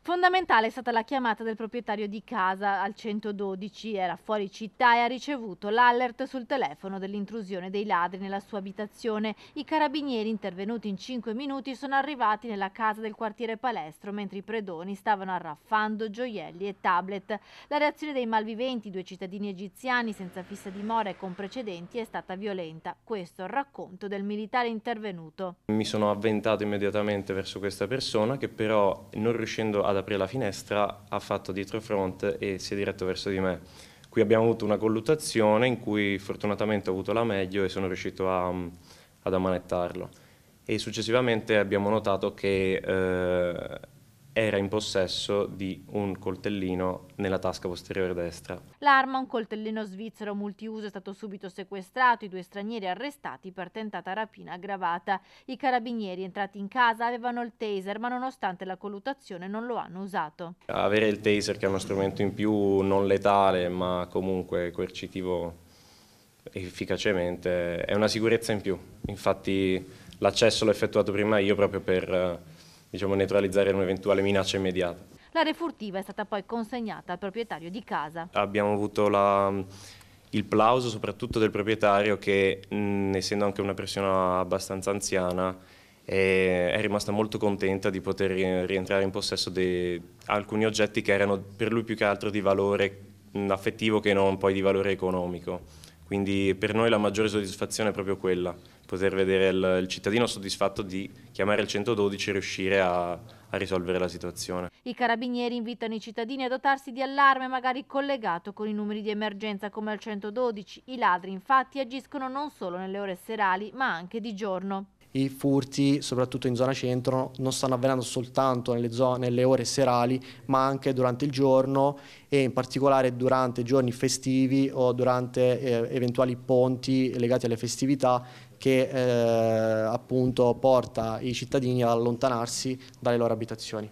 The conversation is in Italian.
Fondamentale è stata la chiamata del proprietario di casa al 112, era fuori città e ha ricevuto l'alert sul telefono dell'intrusione dei ladri nella sua abitazione. I carabinieri, intervenuti in 5 minuti, sono arrivati nella casa del quartiere Palestro mentre i predoni stavano arraffando gioielli e tablet. La reazione dei malviventi, 2 cittadini egiziani senza fissa dimora e con precedenti, è stata violenta. Questo è il racconto del militare intervenuto. Mi sono avventato immediatamente verso questa persona che però, non riuscendo ad aprire la finestra, ha fatto dietrofront e si è diretto verso di me. Qui abbiamo avuto una colluttazione in cui fortunatamente ho avuto la meglio e sono riuscito ad ammanettarlo. E successivamente abbiamo notato che era in possesso di un coltellino nella tasca posteriore destra. L'arma, un coltellino svizzero multiuso, è stato subito sequestrato, i 2 stranieri arrestati per tentata rapina aggravata. I carabinieri, entrati in casa, avevano il taser, ma nonostante la colluttazione non lo hanno usato. Avere il taser, che è uno strumento in più non letale ma comunque coercitivo efficacemente, è una sicurezza in più. Infatti l'accesso l'ho effettuato prima io proprio per neutralizzare un'eventuale minaccia immediata. La refurtiva è stata poi consegnata al proprietario di casa. Abbiamo avuto il plauso soprattutto del proprietario che, essendo anche una persona abbastanza anziana, è rimasta molto contenta di poter rientrare in possesso di alcuni oggetti che erano per lui più che altro di valore affettivo che non poi di valore economico. Quindi per noi la maggiore soddisfazione è proprio quella, poter vedere il cittadino soddisfatto di chiamare il 112 e riuscire a risolvere la situazione. I carabinieri invitano i cittadini a dotarsi di allarme magari collegato con i numeri di emergenza come al 112. I ladri infatti agiscono non solo nelle ore serali ma anche di giorno. I furti, soprattutto in zona centro, non stanno avvenendo soltanto nelle ore serali, ma anche durante il giorno e in particolare durante giorni festivi o durante eventuali ponti legati alle festività che appunto porta i cittadini ad allontanarsi dalle loro abitazioni.